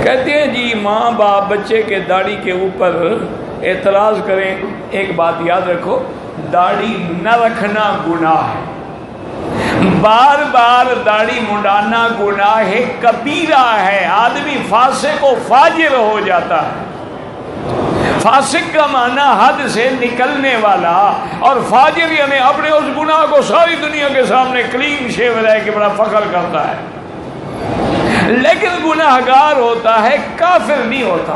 کہتے ہیں جی ماں باپ بچے کے داڑھی کے اوپر اعتراض کریں، ایک بات یاد رکھو، داڑھی نہ رکھنا گناہ ہے، بار بار داڑھی منڈانا گناہ کبیرہ ہے، آدمی فاسق و فاجر ہو جاتا ہے۔ فاسق کا معنی حد سے نکلنے والا، اور فاجر یعنی اپنے اس گناہ کو ساری دنیا کے سامنے کلین شیو رہ کے بڑا فخر کرتا ہے، لیکن گناہگار ہوتا ہے، کافر نہیں ہوتا۔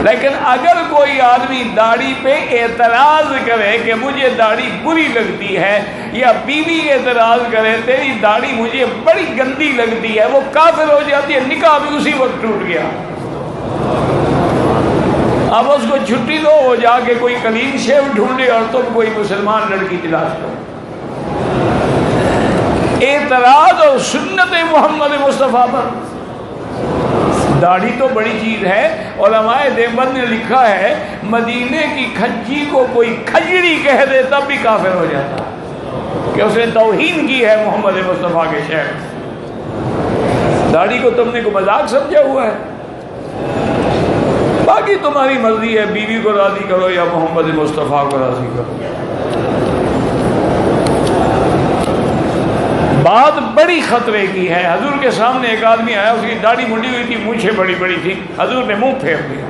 لیکن اگر کوئی آدمی داڑھی پہ اعتراض کرے کہ مجھے داڑھی بری لگتی ہے، یا بیوی اعتراض کرے تیری داڑھی مجھے بڑی گندی لگتی ہے، وہ کافر ہو جاتی ہے، نکاح بھی اسی وقت ٹوٹ گیا۔ اب اس کو چھٹی دو، وہ جا کے کوئی کلین شیو ڈھونڈے اور تم کوئی مسلمان لڑکی تلاش کرو۔ اعتراض اور سنت محمد مصطفیٰ پر، داڑھی تو بڑی چیز ہے۔ علماء دیوبند نے لکھا ہے مدینے کی کھجی کو کوئی کھجڑی کہہ دے تب بھی کافر ہو جاتا ہے کہ اس نے توہین کی ہے محمد مصطفیٰ کے شہر۔ داڑھی کو تم نے کوئی مذاق سمجھا ہوا ہے؟ باقی تمہاری مرضی ہے، بیوی کو راضی کرو یا محمد مصطفیٰ کو راضی کرو۔ بات بڑی خطرے کی ہے۔ حضور کے سامنے ایک آدمی آیا، اس کی داڑھی منڈی ہوئی تھی، مونچھیں بڑی بڑی تھی، حضور نے منہ پھیر دیا۔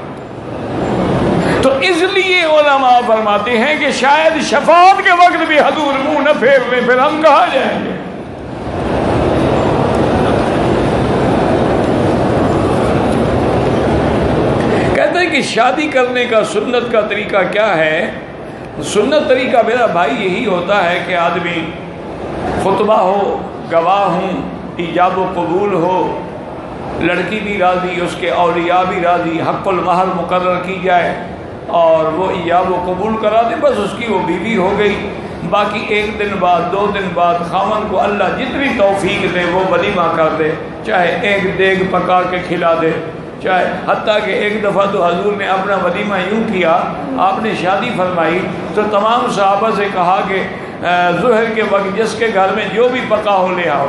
تو اس لیے علماء فرماتے ہیں کہ شاید شفاعت کے وقت بھی حضور منہ نہ پھیر لیں، پھر ہم کہاں جائیں گے؟ کہتے ہیں کہ شادی کرنے کا سنت کا طریقہ کیا ہے؟ سنت طریقہ میرا بھائی یہی ہوتا ہے کہ آدمی خطبہ ہو، گواہ ہوں، ایجاب و قبول ہو، لڑکی بھی راضی، اس کے اولیاء بھی راضی، حق المہر مقرر کی جائے اور وہ ایجاب و قبول کرا دے، بس اس کی وہ بیوی ہو گئی۔ باقی ایک دن بعد، 2 دن بعد خاوند کو اللہ جتنی توفیق دے وہ ولیمہ کر دے، چاہے ایک دیگ پکا کے کھلا دے، چاہے حتیٰ کہ ایک دفعہ تو حضور نے اپنا ولیمہ یوں کیا، آپ نے شادی فرمائی تو تمام صحابہ سے کہا کہ ظہر کے وقت جس کے گھر میں جو بھی پکا ہو لے آؤ،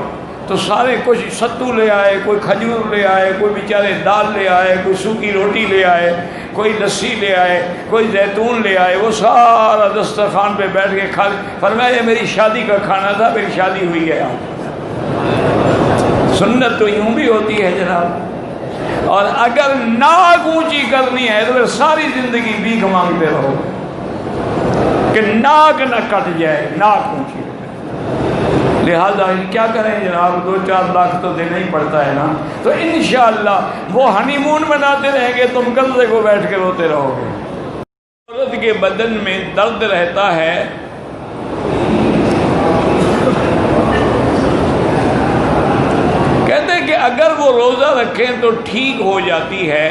تو سارے کچھ ستو لے آئے، کوئی کھجور لے آئے، کوئی بیچارے دال لے آئے، کوئی سوکھی روٹی لے آئے، کوئی لسی لے آئے، کوئی زیتون لے آئے، وہ سارا دسترخوان پہ بیٹھ کے کھا، فرمایا یہ میری شادی کا کھانا تھا، میری شادی ہوئی ہے۔ سنت تو یوں بھی ہوتی ہے جناب، اور اگر ناک اونچی کرنی ہے تو پھر ساری زندگی بھیک مانگتے رہو کہ ناک نہ کٹ جائے، ناک اونچی۔ لہذا کیا کریں جناب، 2-4 لاکھ تو دینا ہی پڑتا ہے نا، تو انشاءاللہ وہ ہنی مون مناتے رہیں گے، تم کندھے کو بیٹھ کے روتے رہو گے۔ عورت کے بدن میں درد رہتا ہے، کہتے ہیں کہ اگر وہ روزہ رکھیں تو ٹھیک ہو جاتی ہے۔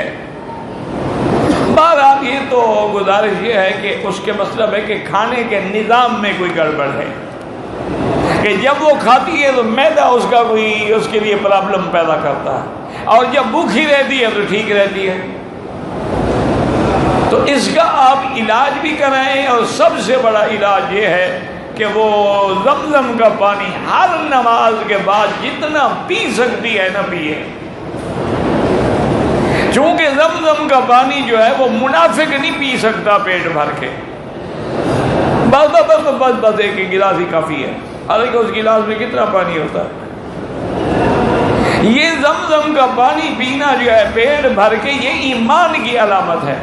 بہرحال یہ تو گزارش یہ ہے کہ اس کے مطلب ہے کہ کھانے کے نظام میں کوئی گڑبڑ ہے، کہ جب وہ کھاتی ہے تو معدہ اس کا کوئی اس کے لیے پرابلم پیدا کرتا ہے، اور جب بھوکھی رہتی ہے تو ٹھیک رہتی ہے۔ تو اس کا آپ علاج بھی کرائیں، اور سب سے بڑا علاج یہ ہے کہ وہ زمزم کا پانی ہر نماز کے بعد جتنا پی سکتی ہے نہ پیے، چونکہ زمزم کا پانی جو ہے وہ منافق نہیں پی سکتا پیٹ بھر کے، بس ایک گلاس ہی کافی ہے، حالانکہ اس گلاس میں کتنا پانی ہوتا ہے۔ یہ زمزم کا پانی پینا جو ہے پیٹ بھر کے، یہ ایمان کی علامت ہے،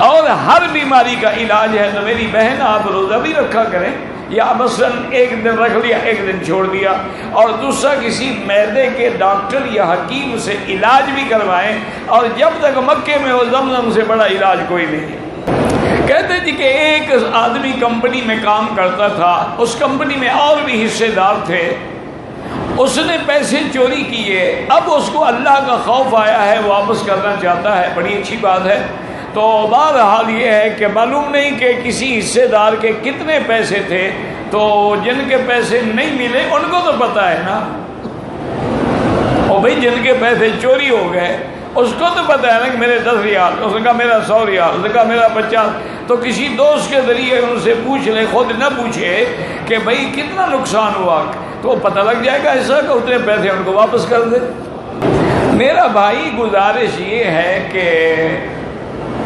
اور ہر بیماری کا علاج ہے۔ تو میری بہن آپ روزہ بھی رکھا کریں، یا مثلا ایک دن رکھ لیا، ایک دن چھوڑ دیا، اور دوسرا کسی معدے کے ڈاکٹر یا حکیم سے علاج بھی کروائیں، اور جب تک مکے میں ہو زمزم سے بڑا علاج کوئی نہیں ہے۔ کہتے تھے کہ ایک آدمی کمپنی میں کام کرتا تھا، اس کمپنی میں اور بھی حصے دار تھے، اس نے پیسے چوری کیے، اب اس کو اللہ کا خوف آیا ہے، واپس کرنا چاہتا ہے، بڑی اچھی بات ہے۔ تو بہرحال یہ ہے کہ معلوم نہیں کہ کسی حصے دار کے کتنے پیسے تھے، تو جن کے پیسے نہیں ملے ان کو تو پتہ ہے نا، اور بھئی جن کے پیسے چوری ہو گئے اس کو تو پتہ ہے نا کہ میرے 10 ریال، اس نے کہا میرا 100 ریال، اس نے کہا میرا 50، تو کسی دوست کے ذریعے ان سے پوچھ لے، خود نہ پوچھے کہ بھئی کتنا نقصان ہوا، تو پتہ لگ جائے گا ایسا کہ اتنے پیسے ان کو واپس کر دے۔ میرا بھائی گزارش یہ ہے کہ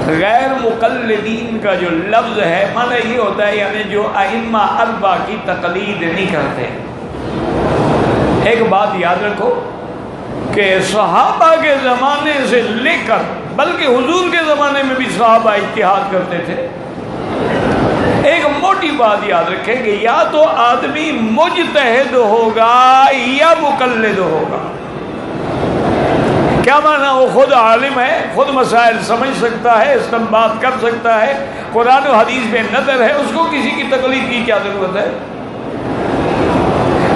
غیر مقلدین کا جو لفظ ہے معنی یہ ہوتا ہے یعنی جو ائمہ اربعہ کی تقلید نہیں کرتے. ایک بات یاد رکھو کہ صحابہ کے زمانے سے لے کر بلکہ حضور کے زمانے میں بھی صحابہ اجتہاد کرتے تھے. ایک موٹی بات یاد رکھیں کہ یا تو آدمی مجتہد ہوگا یا مقلد ہوگا. کیا معنی؟ وہ خود عالم ہے، خود مسائل سمجھ سکتا ہے، استنباط کر سکتا ہے، قرآن و حدیث میں نظر ہے، اس کو کسی کی تقلید کی کیا ضرورت ہے؟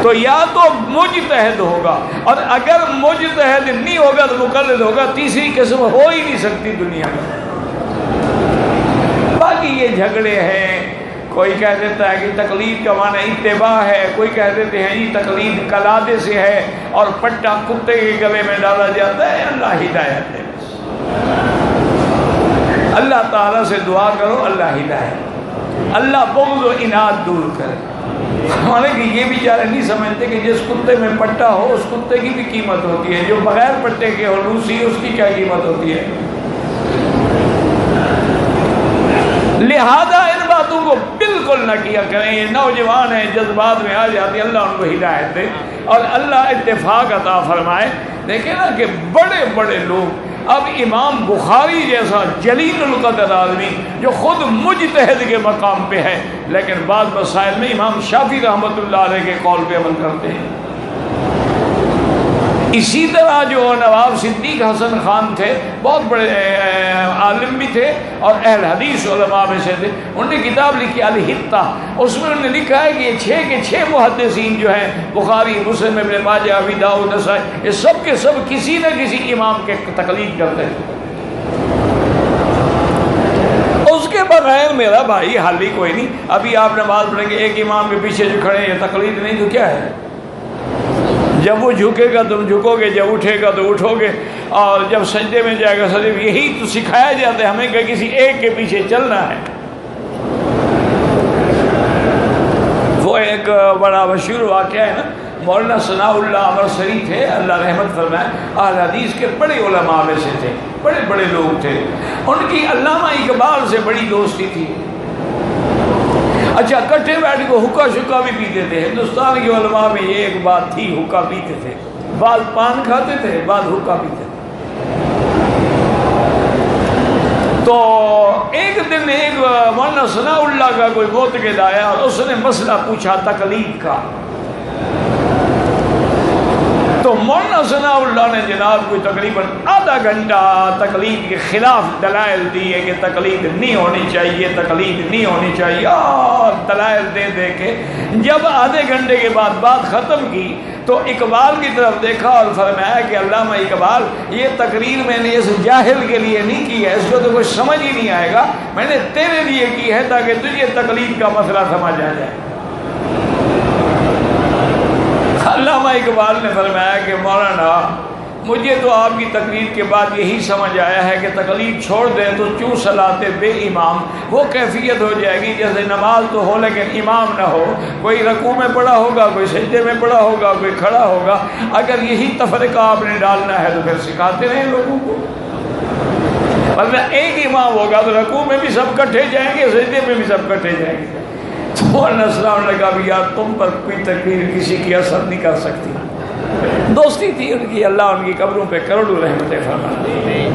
تو یا تو مجتہد ہوگا، اور اگر مجتہد نہیں ہوگا تو مقلد ہوگا. تیسری قسم ہو ہی نہیں سکتی دنیا میں. باقی یہ جھگڑے ہیں، کوئی کہہ دیتا ہے کہ تقلید کا معنی اتباع ہے، کوئی کہہ دیتے ہیں یہ تقلید قلادے سے ہے اور پٹا کتے کے گلے میں ڈالا جاتا ہے. اللہ ہدایت دے. اللہ تعالیٰ سے دعا کرو اللہ ہدایت، اللہ بغض و اناد دور کرے. ہمارے کہ یہ بیچارے نہیں سمجھتے کہ جس کتے میں پٹا ہو اس کتے کی بھی قیمت ہوتی ہے، جو بغیر پٹے کے ہو لوسی اس کی کیا قیمت ہوتی ہے. لہذا ان باتوں کو بالکل نہ کیا کریں. یہ نوجوان ہیں، جذبات میں آ جاتے ہیں، اللہ ان کو ہدایت دے اور اللہ اتفاق عطا فرمائے. دیکھیں نا کہ بڑے بڑے لوگ، اب امام بخاری جیسا جلیل القدر آدمی جو خود مجتہد کے مقام پہ ہے، لیکن بعض مسائل میں امام شافعی رحمۃ اللہ علیہ کے قول پہ عمل کرتے ہیں. اسی طرح جو نواب صدیق حسن خان تھے، بہت بڑے عالم بھی تھے اور اہل حدیث علماء میں سے تھے. انہوں نے کتاب لکھی الحتہ، اس میں انہوں نے لکھا ہے کہ یہ 6 کے 6 محدثین جو ہیں، بخاری، مسلم، ابن ماجہ، ابی داؤد، نسائی، یہ سب کے سب کسی نہ کسی امام کے تقلید کرتے ہیں. اس کے بغیر میرا بھائی حل ہی کوئی نہیں. ابھی آپ نماز پڑھیں گے ایک امام کے پیچھے جو کھڑے ہیں، یہ تقلید نہیں تو کیا ہے؟ جب وہ جھکے گا تم جھکو گے، جب اٹھے گا تو اٹھو گے، اور جب سجدے میں جائے گا سجدے میں. یہی تو سکھایا جاتا ہے ہمیں کہ کسی ایک کے پیچھے چلنا ہے. وہ ایک بڑا مشہور واقعہ ہے نا، مولانا ثناء اللہ امرسری تھے، اللہ رحمت فرمائے، اہل حدیث کے بڑے علماء میں سے تھے، بڑے بڑے لوگ تھے. ان کی علامہ اقبال سے بڑی دوستی تھی. اچھا، کٹھے بیٹھ کے حکا شکا بھی پیتے تھے. ہندوستان کے علماء میں یہ ایک بات تھی، حکا پیتے تھے. بعض پان کھاتے تھے، بعض حکا پیتے تھے. تو ایک دن ایک مولانا ثناء اللہ کا کوئی معتقد آیا اور اس نے مسئلہ پوچھا تقلید کا. تو مولانا ثناء اللہ نے جناب کوئی تقریباً آدھا گھنٹہ تقلید کے خلاف دلائل دیے کہ تقلید نہیں ہونی چاہیے، تقلید نہیں ہونی چاہیے، اور دلائل دے دے کے جب آدھے گھنٹے کے بعد بات ختم کی تو اقبال کی طرف دیکھا اور فرمایا کہ علامہ اقبال، یہ تقریر میں نے اس جاہل کے لیے نہیں کی ہے، اس کو تو کچھ سمجھ ہی نہیں آئے گا، میں نے تیرے لیے کی ہے تاکہ تجھے تقلید کا مسئلہ سمجھ آ جائے. علامہ اقبال نے فرمایا کہ مولانا، مجھے تو آپ کی تقریر کے بعد یہی سمجھ آیا ہے کہ تقلید چھوڑ دیں تو چوں صلاۃ بے امام وہ کیفیت ہو جائے گی جیسے نماز تو ہو لیکن امام نہ ہو. کوئی رکوع میں پڑا ہوگا، کوئی سجدے میں پڑا ہوگا، کوئی کھڑا ہوگا. اگر یہی تفرقہ آپ نے ڈالنا ہے تو پھر سکھاتے رہیں لوگوں کو. ورنہ ایک امام ہوگا تو رکوع میں بھی سب کٹھے جائیں گے، سجدے میں بھی سب کٹھے جائیں گے. مولانا السلام نے کہا بھی یار تم پر کوئی تقریر کسی کی اثر نہیں کر سکتی. دوستی تھی ان کی، اللہ ان کی قبروں پہ کروڑوں رحمتیں فرمائے.